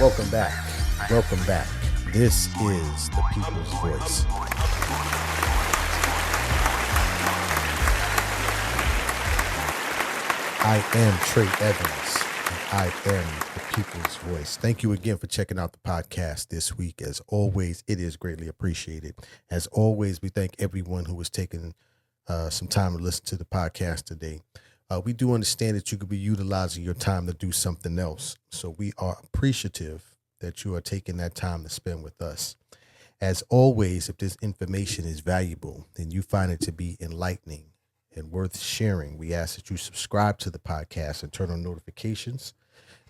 Welcome back. Welcome back. This is the People's Voice. I am Trey Evans, and I am the People's Voice. Thank you again for checking out the podcast this week. As always, it is greatly appreciated. As always, we thank everyone who has taken some time to listen to the podcast today. We do understand that you could be utilizing your time to do something else. So we are appreciative that you are taking that time to spend with us. As always, if this information is valuable and you find it to be enlightening and worth sharing, we ask that you subscribe to the podcast and turn on notifications.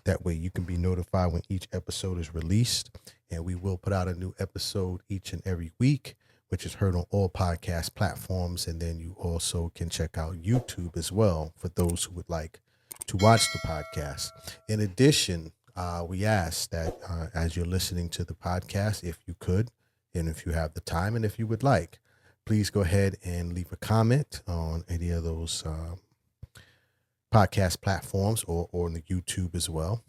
That way you can be notified when each episode is released. And we will put out a new episode each and every week, which is heard on all podcast platforms. And then you also can check out YouTube as well for those who would like to watch the podcast. In addition, we ask that as you're listening to the podcast, if you could, and if you have the time and if you would like, please go ahead and leave a comment on any of those podcast platforms or on the YouTube as well.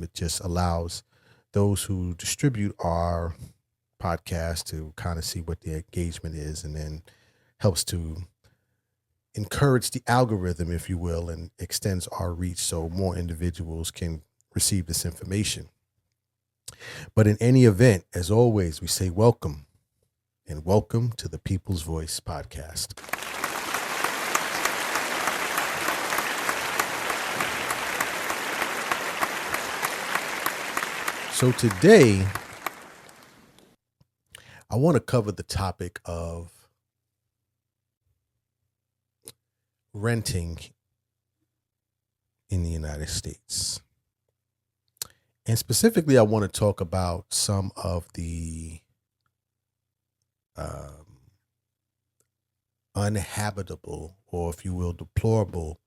It just allows those who distribute our podcast to kind of see what the engagement is, and then helps to encourage the algorithm, if you will, and extends our reach so more individuals can receive this information. But in any event, as always, we say welcome, and welcome to the People's Voice podcast. So today, I want to cover the topic of renting in the United States. And specifically, I want to talk about some of the uninhabitable, or if you will, deplorable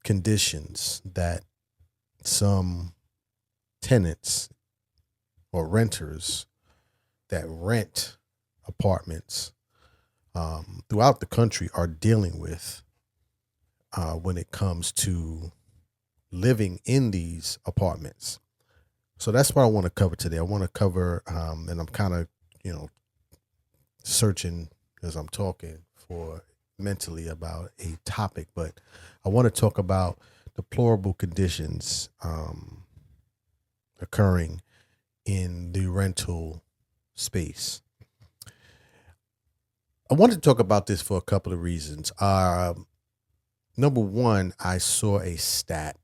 conditions that some tenants or renters that rent apartments throughout the country are dealing with when it comes to living in these apartments. So that's what I want to cover today. I want to cover, and I'm kind of, searching as I'm talking for mentally about a topic, but I want to talk about deplorable conditions occurring in the rental space. I wanted to talk about this for a couple of reasons. Number one, I saw a stat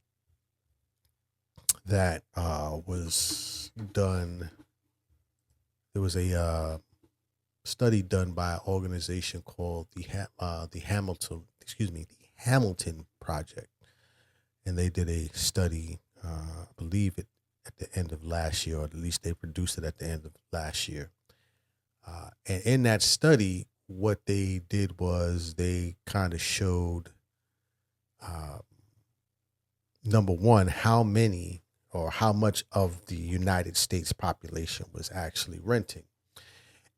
that was done. There was a study done by an organization called the Hamilton Project, and they did a study. I believe it at the end of last year, or at least they produced it at the end of last year. And in that study, what they did was they kind of showed, number one, how many or how much of the United States population was actually renting.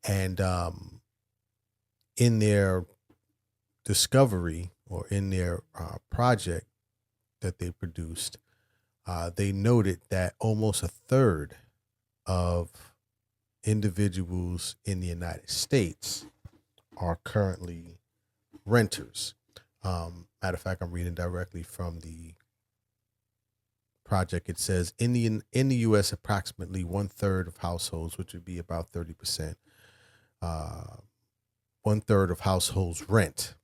And in their discovery, or in their project that they produced, they noted that almost a third of individuals in the United States are currently renters. Matter of fact, I'm reading directly from the project. It says in the U.S., approximately 1/3 of households, which would be about 30%, 1/3 of households rent.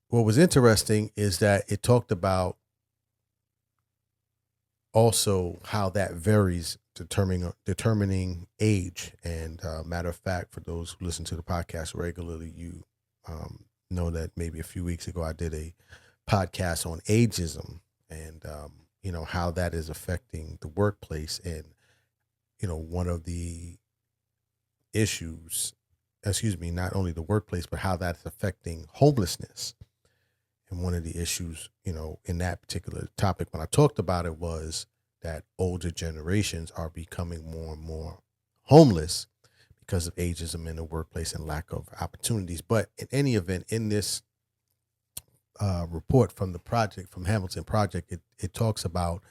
What was interesting is that it talked about also how that varies determining age. And matter of fact, for those who listen to the podcast regularly, you know that maybe a few weeks ago I did a podcast on ageism and how that is affecting the workplace. And one of the issues, not only the workplace, but how that's affecting homelessness. And one of the issues, in that particular topic, when I talked about it, was that older generations are becoming more and more homeless because of ageism in the workplace and lack of opportunities. But in any event, in this report from the project, from Hamilton Project, it talks about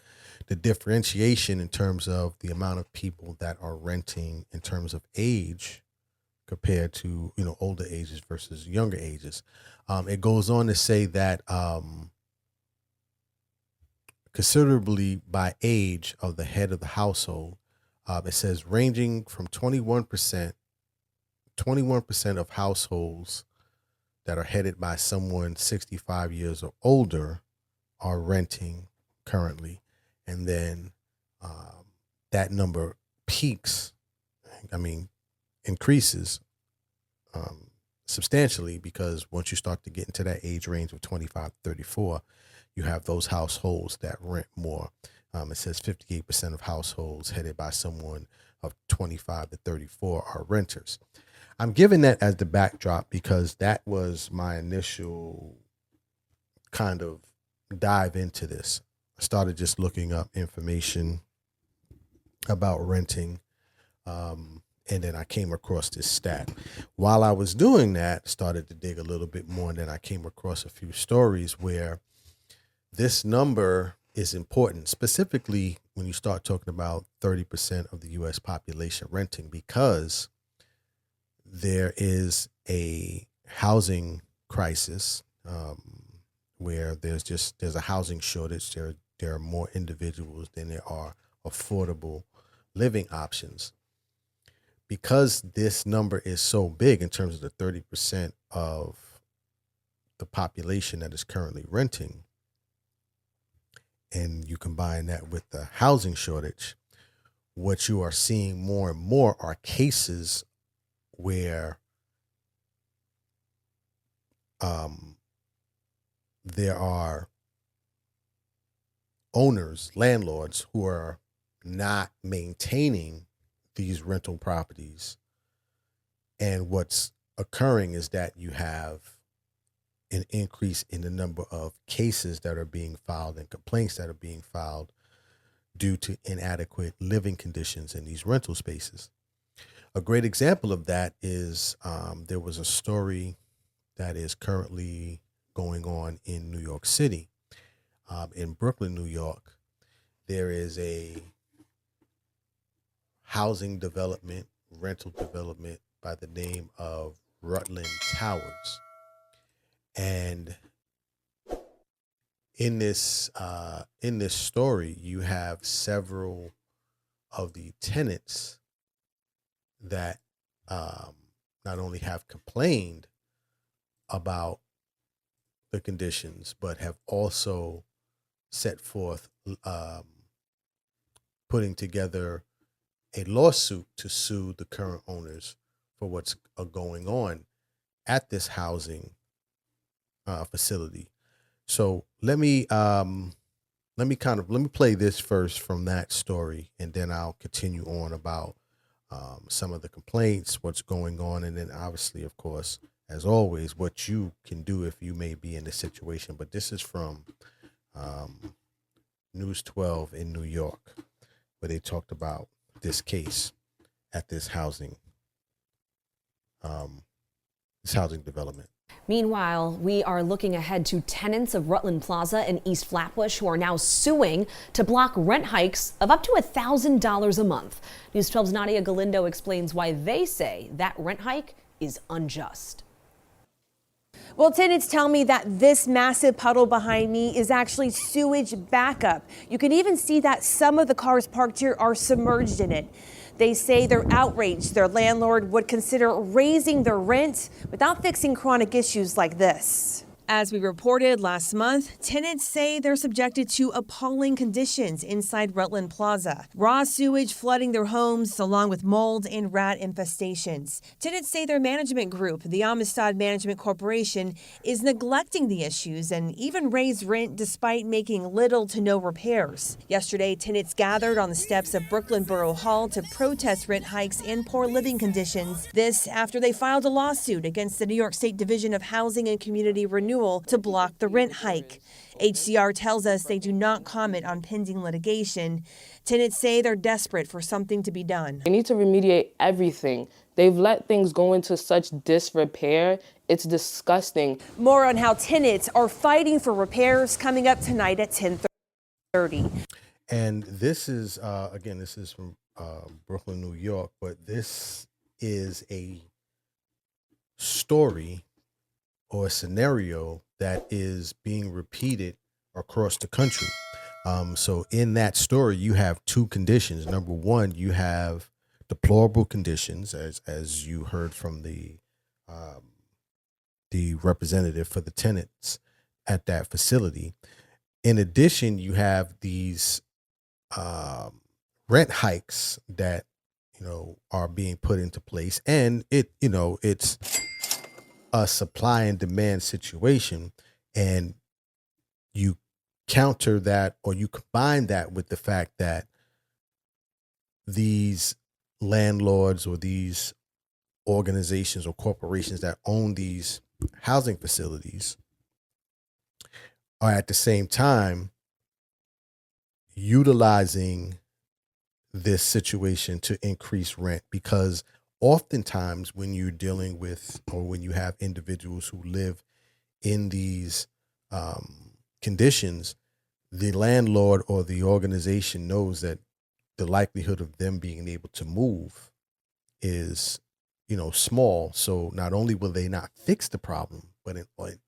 the differentiation in terms of the amount of people that are renting in terms of age compared to, older ages versus younger ages. It goes on to say that considerably by age of the head of the household, it says ranging from 21% of households that are headed by someone 65 years or older are renting currently. And then that number increases substantially, because once you start to get into that age range of 25 to 34, you have those households that rent more. It says 58% of households headed by someone of 25 to 34 are renters. I'm giving that as the backdrop because that was my initial kind of dive into this. I started just looking up information about renting, and then I came across this stat. While I was doing that, started to dig a little bit more, and then I came across a few stories where this number is important, specifically when you start talking about 30% of the U.S. population renting, because there is a housing crisis where there's a housing shortage. There are more individuals than there are affordable living options. Because this number is so big in terms of the 30% of the population that is currently renting, and you combine that with the housing shortage, what you are seeing more and more are cases where there are owners, landlords, who are not maintaining these rental properties. And what's occurring is that you have an increase in the number of cases that are being filed and complaints that are being filed due to inadequate living conditions in these rental spaces. A great example of that is there was a story that is currently going on in New York City. In Brooklyn, New York, there is a housing development, rental development by the name of Rutland Towers. And in this story, you have several of the tenants that not only have complained about the conditions, but have also set forth putting together a lawsuit to sue the current owners for what's going on at this housing facility. So let me play this first from that story, and then I'll continue on about some of the complaints, what's going on, and then obviously, of course, as always, what you can do if you may be in this situation. But this is from News 12 in New York, where they talked about this case at this housing development. Meanwhile, we are looking ahead to tenants of Rutland Plaza in East Flatbush who are now suing to block rent hikes of up to $1,000 a month. News 12's Nadia Galindo explains why they say that rent hike is unjust. Well, tenants tell me that this massive puddle behind me is actually sewage backup. You can even see that some of the cars parked here are submerged in it. They say they're outraged their landlord would consider raising their rent without fixing chronic issues like this. As we reported last month, tenants say they're subjected to appalling conditions inside Rutland Plaza. Raw sewage flooding their homes, along with mold and rat infestations. Tenants say their management group, the Amistad Management Corporation, is neglecting the issues and even raised rent despite making little to no repairs. Yesterday, tenants gathered on the steps of Brooklyn Borough Hall to protest rent hikes and poor living conditions. This after they filed a lawsuit against the New York State Division of Housing and Community Renewal to block the rent hike. HCR tells us they do not comment on pending litigation. Tenants say they're desperate for something to be done. They need to remediate everything. They've let things go into such disrepair. It's disgusting. More on how tenants are fighting for repairs coming up tonight at 10:30. And this is again, this is from Brooklyn, New York, but this is a story or a scenario that is being repeated across the country. So in that story, you have two conditions. Number one, you have deplorable conditions, as you heard from the representative for the tenants at that facility. In addition, you have these rent hikes that are being put into place, and it's a supply and demand situation, and you counter that, or you combine that with the fact that these landlords or these organizations or corporations that own these housing facilities are at the same time utilizing this situation to increase rent, because oftentimes when you're dealing with, or when you have individuals who live in these conditions, the landlord or the organization knows that the likelihood of them being able to move is small. So not only will they not fix the problem, but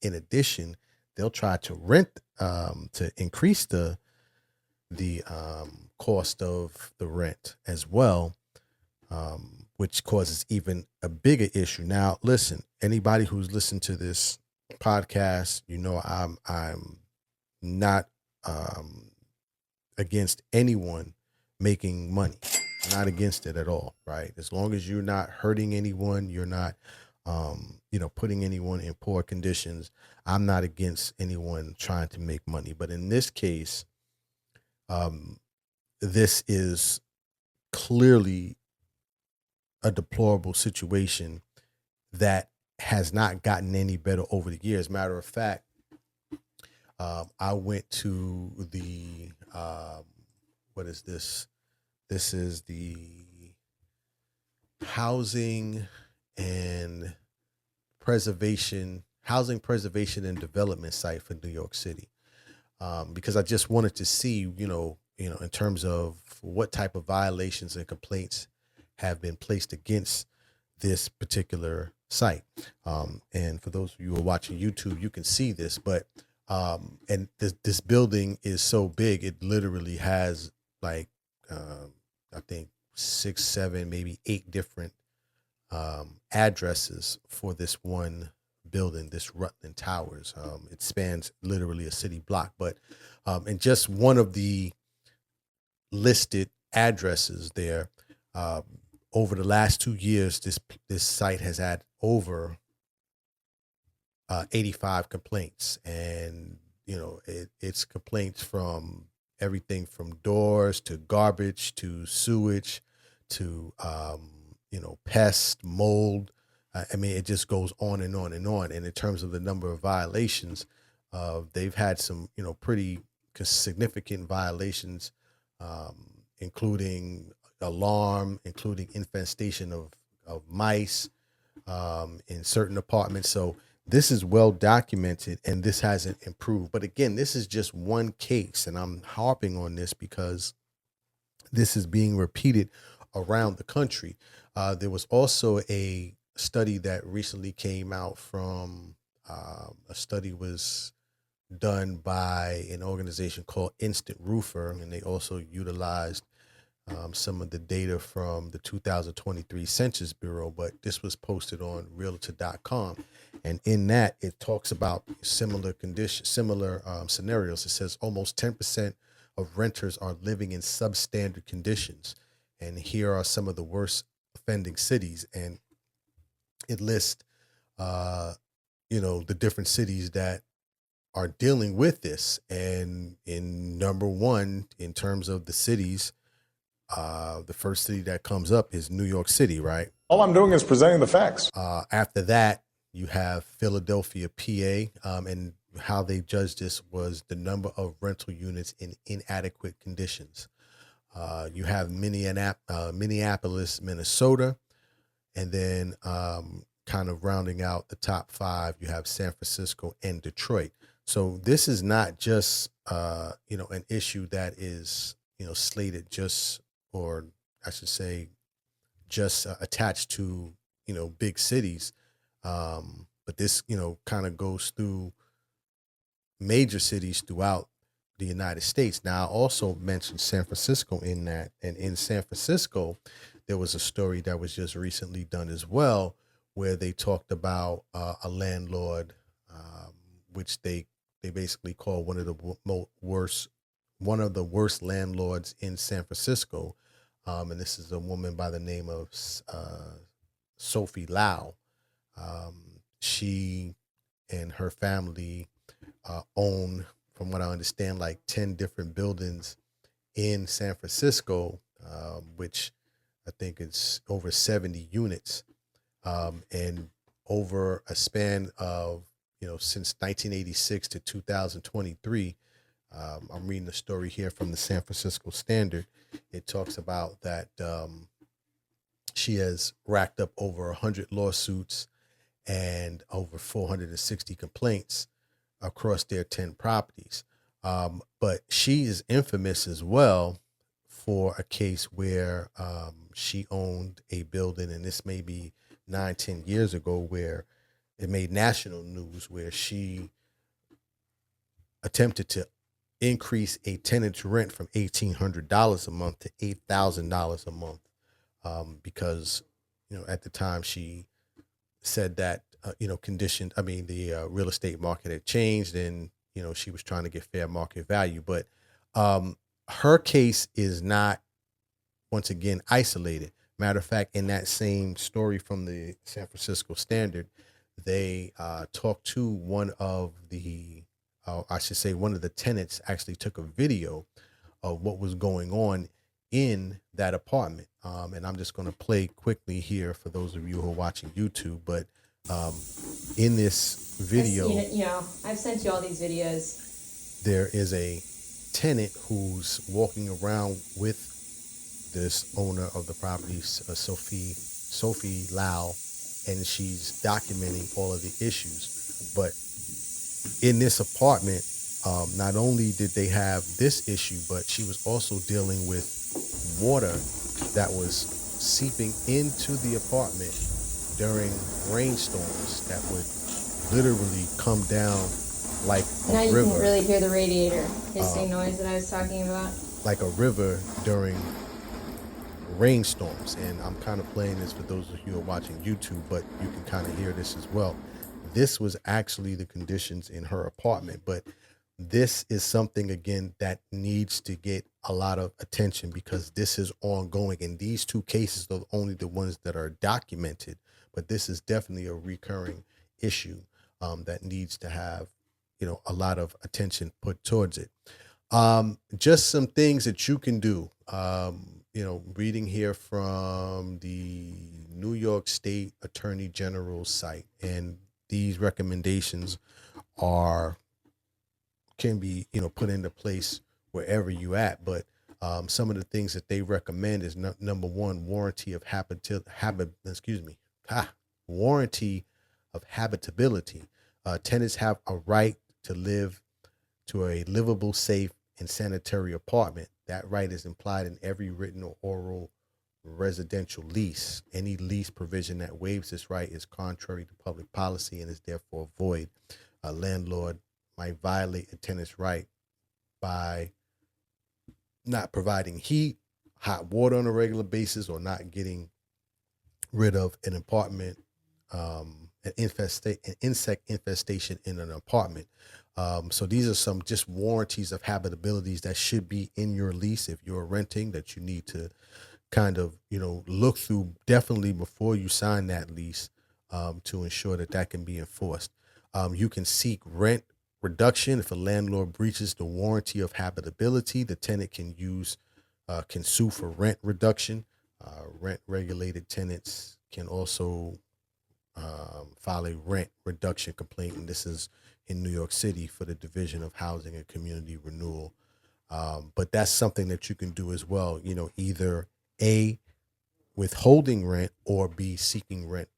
in addition, they'll try to rent to increase the cost of the rent as well, which causes even a bigger issue. Now, listen, anybody who's listened to this podcast, I'm not against anyone making money. Not against it at all, right? As long as you're not hurting anyone, you're not putting anyone in poor conditions. I'm not against anyone trying to make money. But in this case, this is clearly a deplorable situation that has not gotten any better over the years. Matter of fact, I went to the what is this? This is the housing preservation and development site for New York City, because I just wanted to see, in terms of what type of violations and complaints have been placed against this particular site. And for those of you who are watching YouTube, you can see this, but and this building is so big, it literally has like I think 6, 7, maybe 8 different addresses for this one building, this Rutland Towers. It spans literally a city block, but and just one of the listed addresses there, over the last 2 years, this site has had over 85 complaints, and it's complaints from everything from doors to garbage to sewage to pest, mold. I mean, it just goes on and on and on. And in terms of the number of violations, they've had some pretty significant violations, including alarm, including infestation of mice in certain apartments. So this is well documented, and this hasn't improved. But again, this is just one case, and I'm harping on this because this is being repeated around the country. There was also a study that recently came out from a study was done by an organization called Instant Roofer, and they also utilized some of the data from the 2023 Census Bureau, but this was posted on realtor.com. And in that, it talks about similar scenarios. It says almost 10% of renters are living in substandard conditions. And here are some of the worst offending cities. And it lists, the different cities that are dealing with this. And in number one, in terms of the cities, the first city that comes up is New York City, right? All I'm doing is presenting the facts. After that, you have Philadelphia, PA, and how they judged this was the number of rental units in inadequate conditions. You have Minneapolis, Minnesota, and then kind of rounding out the top 5, you have San Francisco and Detroit. So this is not just, an issue that is, slated just, or I should say, just attached to big cities. But this kind of goes through major cities throughout the United States. Now, I also mentioned San Francisco in that, and in San Francisco, there was a story that was just recently done as well, where they talked about a landlord, which they basically call one of the worst landlords in San Francisco, and this is a woman by the name of Sophie Lau. She and her family own, from what I understand, like 10 different buildings in San Francisco, which I think it's over 70 units. And over a span of, since 1986 to 2023, I'm reading a story here from the San Francisco Standard. It talks about that she has racked up over 100 lawsuits and over 460 complaints across their 10 properties. But she is infamous as well for a case where she owned a building, and this may be 9-10 years ago, where it made national news, where she attempted to increase a tenant's rent from $1,800 a month to $8,000 a month, because at the time she said that the real estate market had changed, and she was trying to get fair market value. But her case is not, once again, isolated. Matter of fact, in that same story from the San Francisco Standard, they talked to one of the tenants. Actually took a video of what was going on in that apartment. And I'm just going to play quickly here for those of you who are watching YouTube. But in this video, I've sent you all these videos. there is a tenant who's walking around with this owner of the property, Sophie Lau, and she's documenting all of the issues. But in this apartment, not only did they have this issue, but she was also dealing with water that was seeping into the apartment during rainstorms that would literally come down like Now a you river. can really hear the radiator hissing noise that I was talking about. Like a river during rainstorms. And I'm kind of playing this for those of you who are watching YouTube, but you can kind of hear this as well. This was actually the conditions in her apartment, but this is something, again, that needs to get a lot of attention, because this is ongoing, and these two cases are only the ones that are documented, but this is definitely a recurring issue that needs to have a lot of attention put towards it. Just some things that you can do. Reading here from the New York State Attorney General's site, and these recommendations can be put into place wherever you at. But some of the things that they recommend is number one, warranty of warranty of habitability. Tenants have a right to live to a livable, safe, and sanitary apartment. That right is implied in every written or oral residential lease. Any lease provision that waives this right is contrary to public policy and is therefore void. A landlord might violate a tenant's right by not providing heat, hot water on a regular basis, or not getting rid of an apartment, an insect infestation in an apartment. So these are some just warranties of habitabilities that should be in your lease if you're renting, that you need to kind of, look through definitely before you sign that lease, to ensure that can be enforced. You can seek rent reduction if a landlord breaches the warranty of habitability. The tenant can sue for rent reduction. Rent regulated tenants can also file a rent reduction complaint, and this is in New York City for the Division of Housing and Community Renewal. But that's something that you can do as well. Either A, withholding rent, or B, seeking rent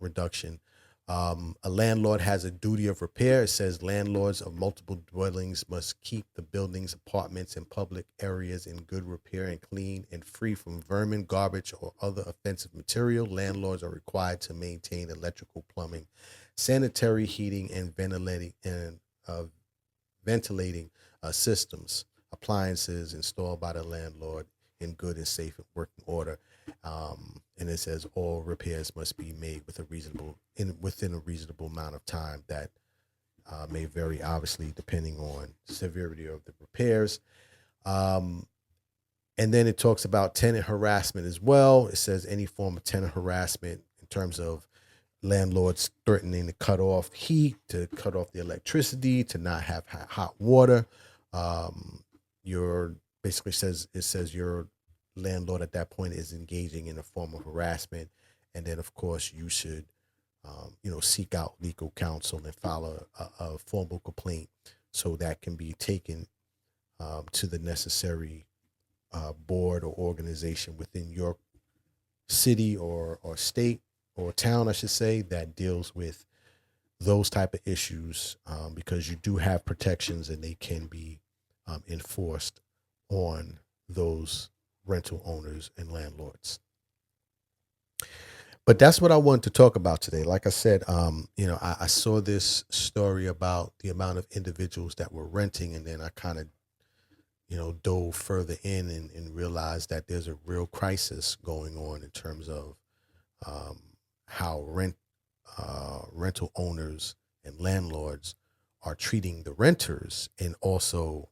reduction. A landlord has a duty of repair. It says landlords of multiple dwellings must keep the buildings, apartments, and public areas in good repair and clean and free from vermin, garbage, or other offensive material. Landlords are required to maintain electrical, plumbing, sanitary, heating, and ventilating systems, appliances installed by the landlord in good and safe and working order. And it says all repairs must be made within a reasonable amount of time. That may vary, obviously, depending on severity of the repairs. And then it talks about tenant harassment as well. It says any form of tenant harassment in terms of landlords threatening to cut off heat, to cut off the electricity, to not have hot water. It says your landlord at that point is engaging in a form of harassment. And then, of course, you should, seek out legal counsel and file a formal complaint so that can be taken to the necessary board or organization within your city or state or town, I should say, that deals with those type of issues, because you do have protections and they can be enforced on those rental owners and landlords. But that's what I wanted to talk about today. Like I said, I saw this story about the amount of individuals that were renting, and then I kind of, dove further in and realized that there's a real crisis going on in terms of how rental owners and landlords are treating the renters, and also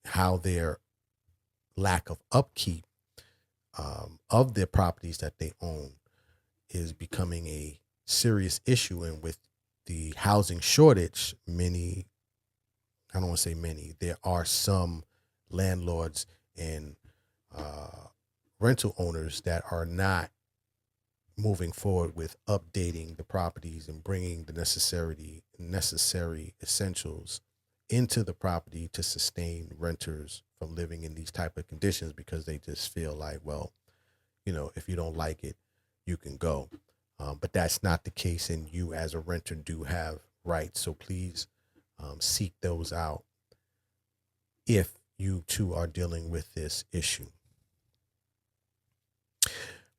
how their lack of upkeep of their properties that they own is becoming a serious issue. And with the housing shortage, I don't want to say many, there are some landlords and rental owners that are not moving forward with updating the properties and bringing the necessary essentials into the property to sustain renters from living in these type of conditions, because they just feel like, well, if you don't like it, you can go. But that's not the case, and you as a renter do have rights. So please seek those out if you too are dealing with this issue.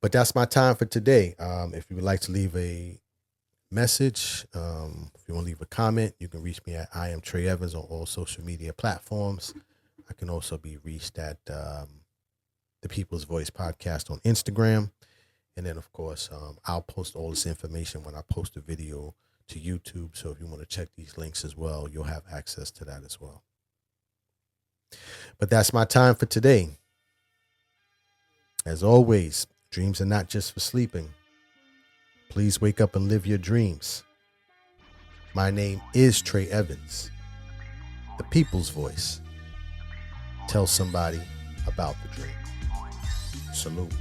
But that's my time for today. If you would like to leave a message, if you want to leave a comment, you can reach me at I am Trey Evans on all social media platforms. I can also be reached at the People's Voice Podcast on Instagram. And then, of course, I'll post all this information when I post a video to YouTube. So if you want to check these links as well, you'll have access to that as well. But that's my time for today. As always, dreams are not just for sleeping. Please wake up and live your dreams. My name is Trey Evans, the People's Voice. Tell somebody about the dream. Salute.